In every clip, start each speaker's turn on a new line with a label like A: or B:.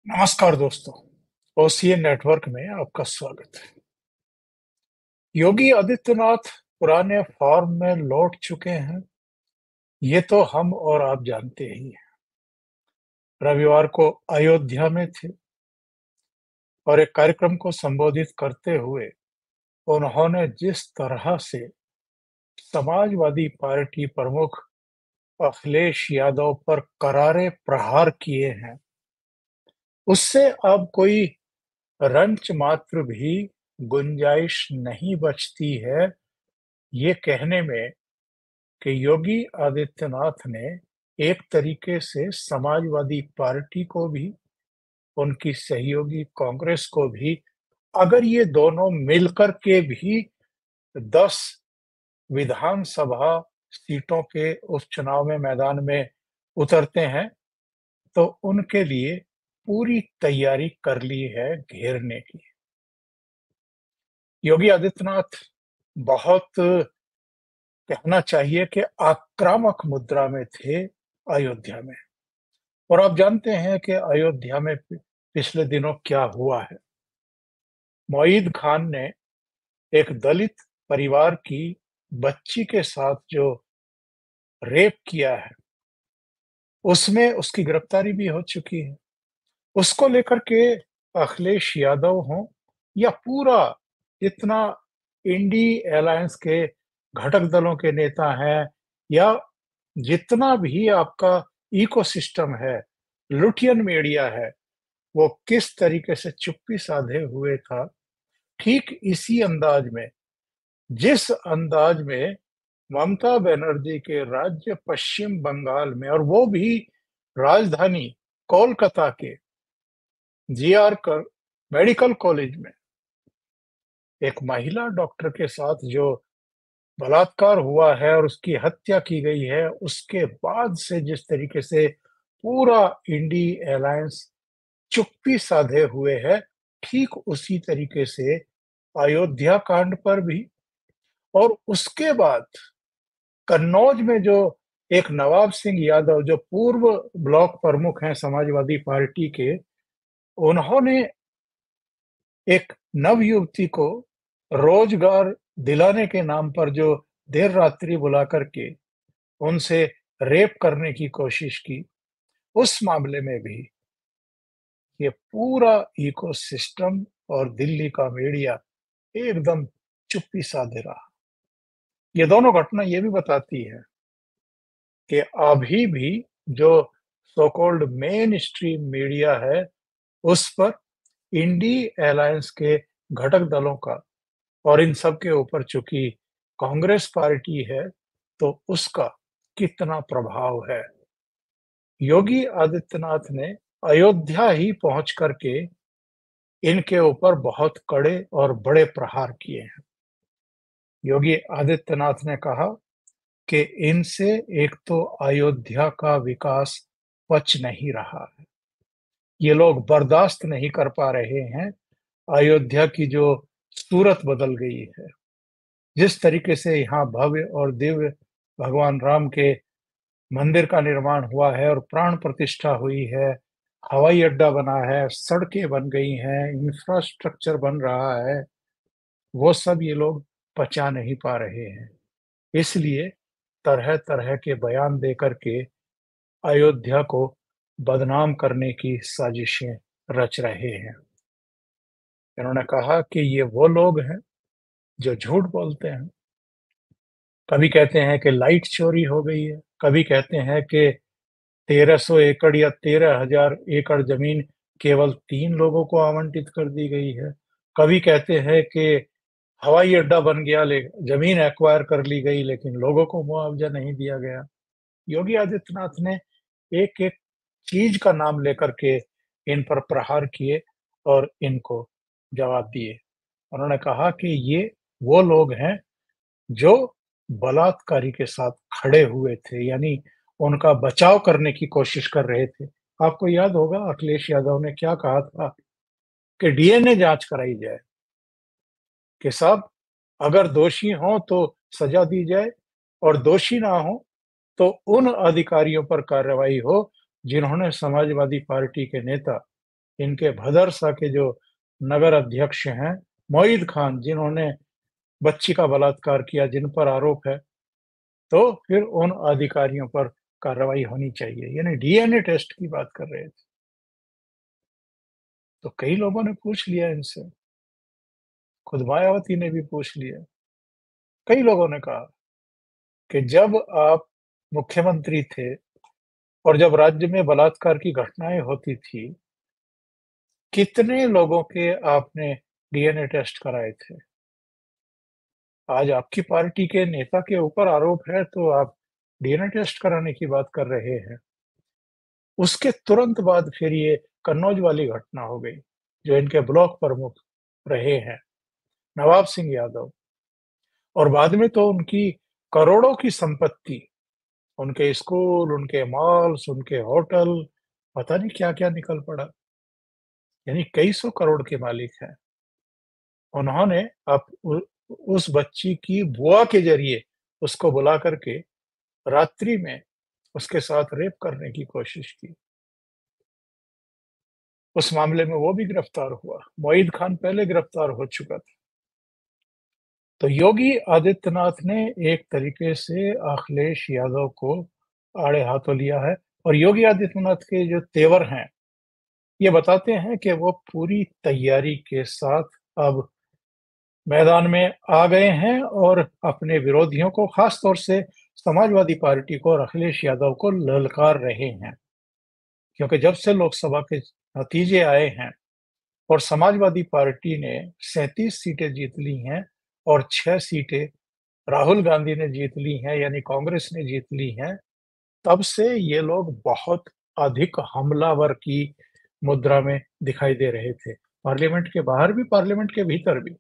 A: नमस्कार दोस्तों, OCA network में आपका स्वागत है। योगी आदित्यनाथ पुराने फॉर्म में लौट चुके हैं, ये तो हम और आप जानते ही हैं। रविवार को अयोध्या में थे और एक कार्यक्रम को संबोधित करते हुए उन्होंने जिस तरह से समाजवादी पार्टी प्रमुख अखिलेश यादव पर करारे प्रहार किए हैं, उससे अब कोई रंच मात्र भी गुंजाइश नहीं बचती है ये कहने में कि योगी आदित्यनाथ ने एक तरीके से समाजवादी पार्टी को भी, उनकी सहयोगी कांग्रेस को भी, अगर ये दोनों मिलकर के भी 10 विधानसभा सीटों के उपचुनाव में मैदान में उतरते हैं, तो उनके लिए पूरी तैयारी कर ली है घेरने की। योगी आदित्यनाथ बहुत कहना चाहिए कि आक्रामक मुद्रा में थे अयोध्या में। और आप जानते हैं कि अयोध्या में पिछले दिनों क्या हुआ है। मोईद खान ने एक दलित परिवार की बच्ची के साथ जो रेप किया है, उसमें उसकी गिरफ्तारी भी हो चुकी है। उसको लेकर के अखिलेश यादव हों या पूरा जितना इंडी अलायंस के घटक दलों के नेता हैं या जितना भी आपका इकोसिस्टम है, लुटियन मीडिया है, वो किस तरीके से चुप्पी साधे हुए था, ठीक इसी अंदाज में, जिस अंदाज में ममता बनर्जी के राज्य पश्चिम बंगाल में, और वो भी राजधानी कोलकाता के जीआर कर मेडिकल कॉलेज में एक महिला डॉक्टर के साथ जो बलात्कार हुआ है और उसकी हत्या की गई है, उसके बाद से जिस तरीके से पूरा इंडी अलायंस चुप्पी साधे हुए है, ठीक उसी तरीके से अयोध्या कांड पर भी। और उसके बाद कन्नौज में जो एक नवाब सिंह यादव जो पूर्व ब्लॉक प्रमुख हैं समाजवादी पार्टी के, उन्होंने एक नव युवती को रोजगार दिलाने के नाम पर जो देर रात्रि बुला करके उनसे रेप करने की कोशिश की, उस मामले में भी ये पूरा इकोसिस्टम और दिल्ली का मीडिया एकदम चुप्पी साधे रहा। ये दोनों घटना ये भी बताती है कि अभी भी जो so called main stream media है, उस पर इंडी अलायंस के घटक दलों का और इन सब के ऊपर चूंकि कांग्रेस पार्टी है, तो उसका कितना प्रभाव है। योगी आदित्यनाथ ने अयोध्या ही पहुंच करके इनके ऊपर बहुत कड़े और बड़े प्रहार किए हैं। योगी आदित्यनाथ ने कहा कि इनसे एक तो अयोध्या का विकास पच नहीं रहा है। ये लोग बर्दाश्त नहीं कर पा रहे हैं अयोध्या की जो सूरत बदल गई है। जिस तरीके से यहाँ भव्य और दिव्य भगवान राम के मंदिर का निर्माण हुआ है और प्राण प्रतिष्ठा हुई है, हवाई अड्डा बना है, सड़कें बन गई हैं, इंफ्रास्ट्रक्चर बन रहा है, वो सब ये लोग पचा नहीं पा रहे हैं। इसलिए तरह-तरह के बयान दे करके अयोध्या को बदनाम करने की साजिशें रच रहे हैं। इन्होंने कहा कि ये वो लोग हैं जो झूठ बोलते हैं। कभी कहते हैं कि लाइट चोरी हो गई है, कभी कहते हैं कि 1300 एकड़ या 13,000 एकड़ ज़मीन केवल 3 लोगों को आवंटित कर दी गई है। कभी कहते हैं कि हवाई अड्डा बन गया, ले ज़मीन एक्वायर कर ली गई, लेकिन लोगों को मुआवज़ा नहीं दिया गया। योगी आदित्यनाथ ने एक-एक चीज़ का नाम लेकर के इन पर प्रहार किए और इनको जवाब दिए। उन्होंने कहा कि ये वो लोग हैं जो बलात्कारी के साथ खड़े हुए थे, यानी उनका बचाव करने की कोशिश कर रहे थे। आपको याद होगा अखिलेश यादव ने क्या कहा था कि डीएनए जाँच कराई जाए, कि साहब अगर दोषी हों तो सज़ा दी जाए और दोषी ना हों तो उन अधिकारियों पर कार्रवाई हो जिन्होंने समाजवादी पार्टी के नेता इनके भदरसा के जो नगर अध्यक्ष हैं, मोईद खान, जिन्होंने बच्ची का बलात्कार किया, जिन पर आरोप है, तो फिर उन अधिकारियों पर कार्रवाई होनी चाहिए। यानी डीएनए टेस्ट की बात कर रहे थे। तो कई लोगों ने पूछ लिया इनसे, खुद मायावती ने भी पूछ लिया। कई लोगों ने कहा कि जब आप मुख्यमंत्री थे और जब राज्य में बलात्कार की घटनाएँ होती थी, कितने लोगों के आपने डीएनए टेस्ट कराए थे? आज आपकी पार्टी के नेता के ऊपर आरोप है, तो आप डीएनए टेस्ट कराने की बात कर रहे हैं। उसके तुरंत बाद फिर ये कन्नौज वाली घटना हो गई, जो इनके ब्लॉक प्रमुख रहे हैं, नवाब सिंह यादव। और बाद में तो उनकी करोड़ों की संपत्ति, उनके स्कूल, उनके मॉल्स, उनके होटल, पता नहीं क्या-क्या निकल पड़ा। यानी कई सौ करोड़ के मालिक हैं। उन्होंने अप उ उस बच्ची की बुआ के ज़रिए उसको बुला कर के रात्रि में उसके साथ रेप करने की कोशिश की। उस मामले में वो भी गिरफ्तार हुआ। मोईद खान पहले गिरफ्तार हो चुका था। तो योगी आदित्यनाथ ने एक तरीके से अखिलेश यादव को आड़े हाथों लिया है और योगी आदित्यनाथ के जो तेवर हैं, ये बताते हैं कि वो पूरी तैयारी के साथ अब मैदान में आ गए हैं और अपने विरोधियों को, खास तौर से समाजवादी पार्टी को और अखिलेश यादव को ललकार रहे हैं। क्योंकि जब से लोकसभा के नतीजे आए हैं और समाजवादी पार्टी ने 37 सीटें जीत ली हैं और 6 सीटें राहुल गांधी ने जीत ली हैं, यानी कांग्रेस ने जीत ली हैं, तब से ये लोग बहुत अधिक हमलावर की मुद्रा में दिखाई दे रहे थे। पार्लियामेंट के बाहर भी, पार्लियामेंट के भीतर भी।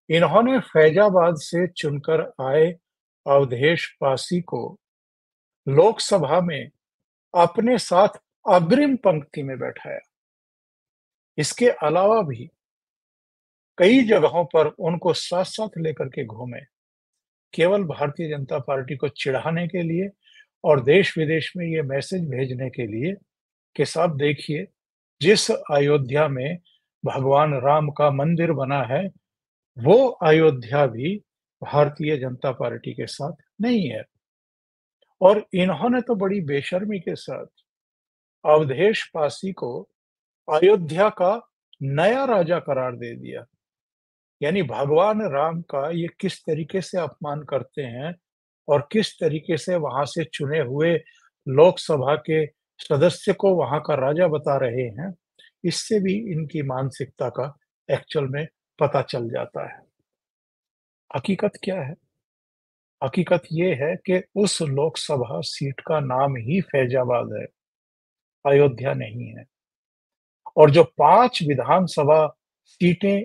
A: इन्होंने फैजाबाद से चुनकर आए अवधेश पासी को लोकसभा में अपने साथ अग्रिम पंक्ति में बैठाया। इसके अलावा भी कई जगहों पर उनको साथ-साथ लेकर के घूमे, केवल भारतीय जनता पार्टी को चिढ़ाने के लिए और देश-विदेश में ये मैसेज भेजने के लिए कि साहब देखिए, जिस अयोध्या में भगवान राम का मंदिर बना है, वो अयोध्या भी भारतीय जनता पार्टी के साथ नहीं है। और इन्होंने तो बड़ी बेशर्मी के साथ अवधेश पासी को अयोध्या का नया राजा करार दे दिया। यानी भगवान राम का ये किस तरीके से अपमान करते हैं और किस तरीके से वहां से चुने हुए लोकसभा के सदस्य को वहां का राजा बता रहे हैं, इससे भी इनकी मानसिकता का एक्चुअल में पता चल जाता है। हकीकत क्या है? हकीकत ये है कि उस लोकसभा सीट का नाम ही फैजाबाद है, अयोध्या नहीं है। और जो 5 विधानसभा सीटें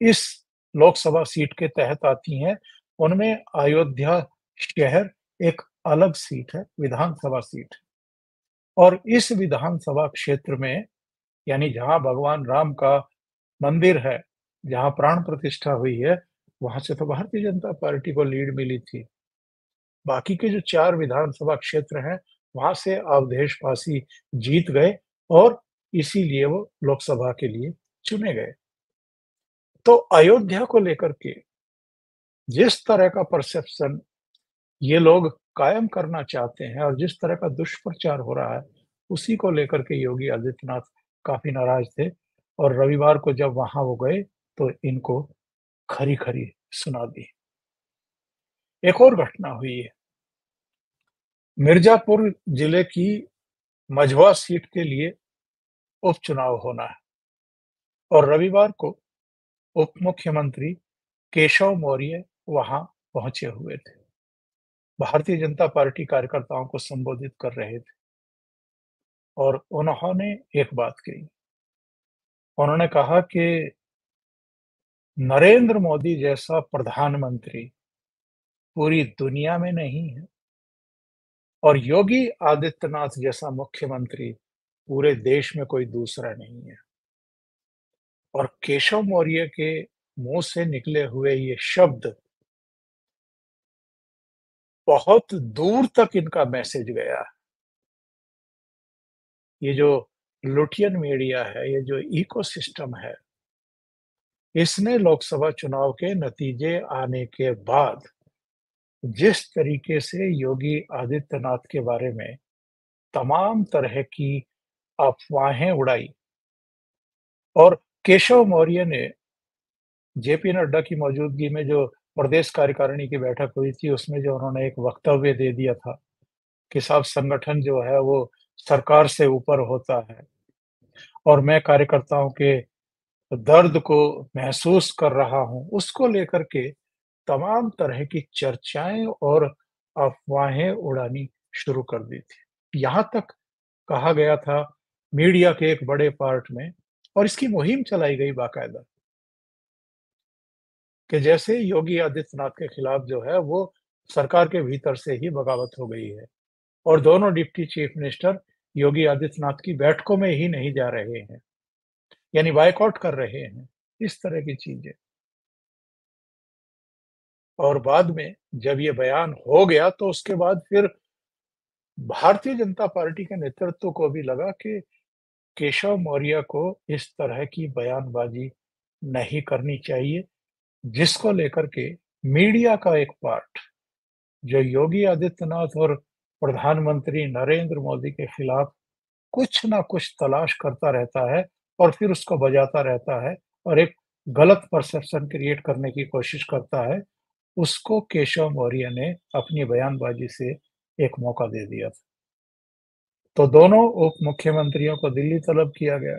A: इस लोकसभा सीट के तहत आती हैं, उनमें अयोध्या शहर एक अलग सीट है, विधानसभा सीट। और इस विधानसभा क्षेत्र में, यानी जहाँ भगवान राम का मंदिर है, जहाँ प्राण प्रतिष्ठा हुई है, वहाँ से तो भारतीय जनता पार्टी को लीड मिली थी। बाकी के जो 4 विधानसभा क्षेत्र हैं, वहाँ से अवधेश पासी जीत गए और इसीलिए वो लोकसभा के लिए चुने गए। तो अयोध्या को लेकर के जिस तरह का परसेप्शन ये लोग कायम करना चाहते हैं और जिस तरह का दुष्प्रचार हो रहा है, उसी को लेकर के योगी आदित्यनाथ काफ़ी नाराज़ थे और रविवार को जब वहाँ वो गए, तो इनको खरी-खरी सुना दी। एक और घटना हुई है, मिर्ज़ापुर जिले की मझवा सीट के लिए उपचुनाव होना है और रविवार को उप मुख्यमंत्री केशव मौर्य वहाँ पहुँचे हुए थे। भारतीय जनता पार्टी कार्यकर्ताओं को संबोधित कर रहे थे और उन्होंने एक बात कही। उन्होंने कहा कि नरेंद्र मोदी जैसा प्रधानमंत्री पूरी दुनिया में नहीं है और योगी आदित्यनाथ जैसा मुख्यमंत्री पूरे देश में कोई दूसरा नहीं है। और केशव मौर्य के मुँह से निकले हुए ये शब्द बहुत दूर तक इनका मैसेज गया। ये जो लुटियन मीडिया है, ये जो इकोसिस्टम है, इसने लोकसभा चुनाव के नतीजे आने के बाद जिस तरीके से योगी आदित्यनाथ के बारे में तमाम तरह की अफ़वाहें उड़ाई और केशव मौर्य ने जेपी नड्डा की मौजूदगी में जो प्रदेश कार्यकारिणी की बैठक हुई थी, उसमें जो उन्होंने एक वक्तव्य दे दिया था कि साहब संगठन जो है वो सरकार से ऊपर होता है और मैं कार्यकर्ताओं के दर्द को महसूस कर रहा हूँ, उसको लेकर के तमाम तरह की चर्चाएँ और अफ़वाहें उड़ानी शुरू कर दी थी। यहाँ तक कहा गया था मीडिया के एक बड़े पार्ट में और इसकी मुहिम चलाई गई बाकायदा कि जैसे योगी आदित्यनाथ के खिलाफ जो है वो सरकार के भीतर से ही बगावत हो गई है और दोनों deputy chief minister Yogi Adityanath की बैठकों में ही नहीं जा रहे हैं, यानी बायकॉट कर रहे हैं, इस तरह की चीज़ें। और बाद में जब ये बयान हो गया तो उसके बाद फिर भारतीय जनता पार्टी के नेतृत्व को भी लगा कि केशव मौर्य को इस तरह की बयानबाज़ी नहीं करनी चाहिए, जिसको लेकर के मीडिया का एक पार्ट जो योगी आदित्यनाथ और प्रधानमंत्री नरेंद्र मोदी के खिलाफ कुछ ना कुछ तलाश करता रहता है और फिर उसको बजाता रहता है और एक गलत परसेप्शन क्रिएट करने की कोशिश करता है, उसको केशव मौर्य ने अपनी बयानबाज़ी से एक मौका दे दिया था। तो दोनों उप मुख्यमंत्रियों को दिल्ली तलब किया गया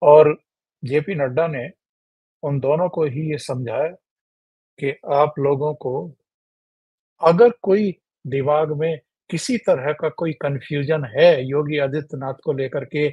A: और जेपी नड्डा ने उन दोनों को ही ये समझाया कि आप लोगों को अगर कोई दिमाग में किसी तरह का कोई कन्फ्यूजन है योगी आदित्यनाथ को लेकर के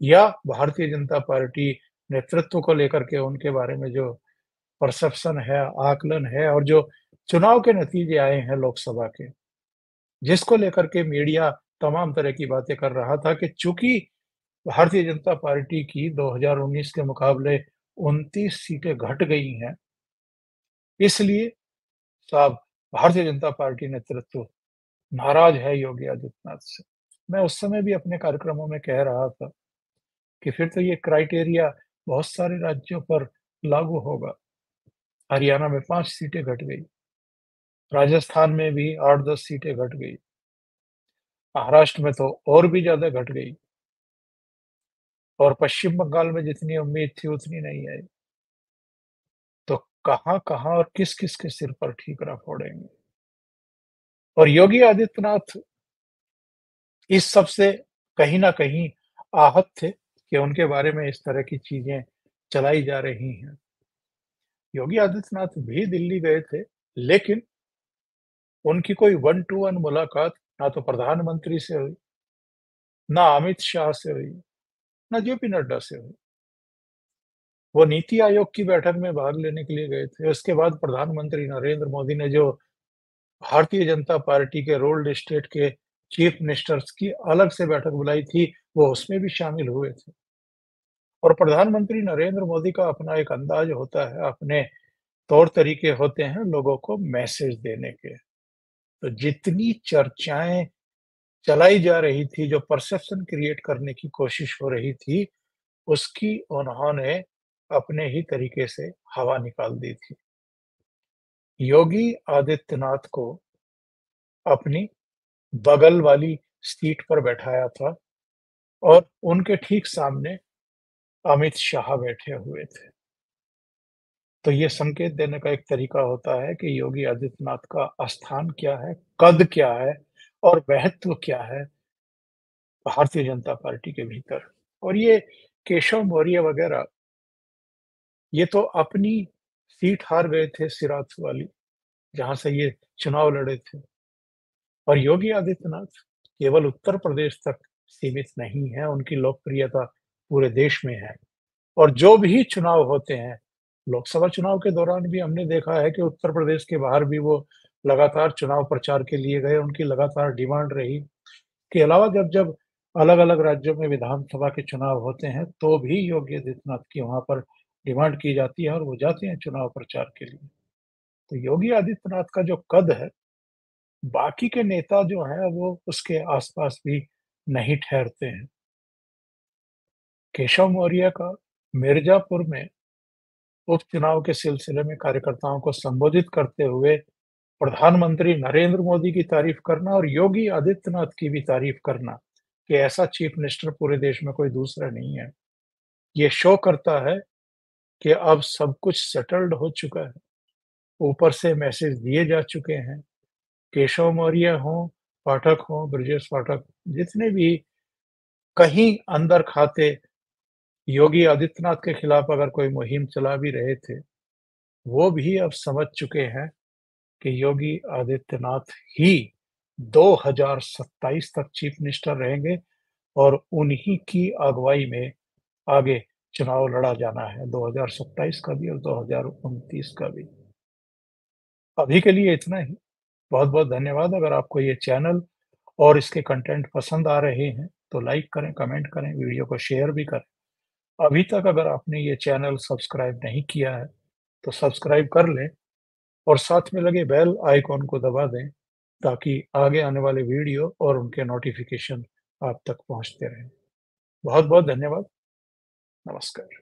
A: या भारतीय जनता पार्टी नेतृत्व को लेकर के उनके बारे में जो परसेप्शन है, आकलन है और जो चुनाव के नतीजे आए हैं लोकसभा के, जिसको लेकर के मीडिया तमाम तरह की बातें कर रहा था कि चूँकि भारतीय जनता पार्टी की 2019 के मुकाबले 29 सीटें घट गई हैं, इसलिए साहब भारतीय जनता पार्टी नेतृत्व नाराज़ है योगी आदित्यनाथ से। मैं उस समय भी अपने कार्यक्रमों में कह रहा था कि फिर तो ये क्राइटेरिया बहुत सारे राज्यों पर लागू होगा। हरियाणा में 5 सीटें घट गई, राजस्थान में भी 8-10 सीटें घट गई, महाराष्ट्र में तो और भी ज़्यादा घट गई और पश्चिम बंगाल में जितनी उम्मीद थी उतनी नहीं आई। तो कहाँ-कहाँ और किस-किस के सिर पर ठीकरा फोड़ेंगे? और योगी आदित्यनाथ इस सब से कहीं न कहीं आहत थे कि उनके बारे में इस तरह की चीज़ें चलाई जा रही हैं। योगी आदित्यनाथ भी दिल्ली गए थे, लेकिन उनकी कोई वन टू वन मुलाकात ना तो प्रधानमंत्री से हुई, ना अमित शाह से हुई, ना जेपी नड्डा से हुई। वो नीति आयोग की बैठक में भाग लेने के लिए गए थे। उसके बाद प्रधानमंत्री नरेंद्र मोदी ने जो भारतीय जनता पार्टी के रूल्ड स्टेट के चीफ मिनिस्टर्स की अलग से बैठक बुलाई थी, वो उसमें भी शामिल हुए थे। और प्रधानमंत्री नरेंद्र मोदी का अपना एक अंदाज़ होता है, अपने तौर-तरीके होते हैं लोगों को मैसेज देने के। तो जितनी चर्चाएँ चलाई जा रही थी, जो परसेप्शन क्रिएट करने की कोशिश हो रही थी, उसकी उन्होंने अपने ही तरीके से हवा निकाल दी थी। योगी आदित्यनाथ को अपनी बगल वाली सीट पर बैठाया था और उनके ठीक सामने अमित शाह बैठे हुए थे। तो ये संकेत देने का एक तरीका होता है कि योगी आदित्यनाथ का स्थान क्या है, कद क्या है और महत्व क्या है भारतीय जनता पार्टी के भीतर। और ये केशव मौर्य वगैरह, ये तो अपनी सीट हार गए थे सिराथ वाली, जहाँ से ये चुनाव लड़े थे। और योगी आदित्यनाथ केवल उत्तर प्रदेश तक सीमित नहीं है, उनकी लोकप्रियता पूरे देश में है। और जो भी चुनाव होते हैं, लोकसभा चुनाव के दौरान भी हमने देखा है कि उत्तर प्रदेश के बाहर भी वो लगातार चुनाव प्रचार के लिए गए, उनकी लगातार डिमांड रही। के अलावा जब-जब अलग-अलग राज्यों में विधानसभा के चुनाव होते हैं, तो भी योगी आदित्यनाथ की वहाँ पर डिमांड की जाती है और वो जाते हैं चुनाव प्रचार के लिए। तो योगी आदित्यनाथ का जो कद है, बाकी के नेता जो हैं, वो उसके आस-पास भी नहीं ठहरते हैं। केशव मौर्य का मिर्ज़ापुर में उपचुनाव के सिलसिले में कार्यकर्ताओं को संबोधित करते हुए प्रधानमंत्री नरेंद्र मोदी की तारीफ करना और योगी आदित्यनाथ की भी तारीफ करना कि ऐसा चीफ मिनिस्टर पूरे देश में कोई दूसरा नहीं है। ये शो करता है कि अब सब कुछ सेटल्ड हो चुका है। ऊपर से मैसेज दिए जा चुके हैं। केशव मौर्य हों, पाठक हों, ब्रजेश पाठक, जितने भी कहीं अंदर खाते योगी आदित्यनाथ के खिलाफ अगर कोई मुहिम चला भी रहे थे, वो भी अब समझ चुके हैं कि योगी आदित्यनाथ ही 2027 तक चीफ मिनिस्टर रहेंगे और उन्हीं की अगुवाई में आगे चुनाव लड़ा जाना है, 2027 का भी और 2029 का भी। अभी के लिए इतना ही। बहुत-बहुत धन्यवाद। अगर आपको ये चैनल और इसके कंटेंट पसंद आ रहे हैं, तो लाइक करें, कमेंट करें, वीडियो को शेयर भी करें। अभी तक अगर आपने ये चैनल सब्सक्राइब नहीं किया है, तो सब्सक्राइब कर लें और साथ में लगे बेल आइकॉन को दबा दें, ताकि आगे आने वाले वीडियो और उनके नोटिफ़िकेशन आप तक पहुँचते रहें। बहुत-बहुत धन्यवाद। नमस्कार।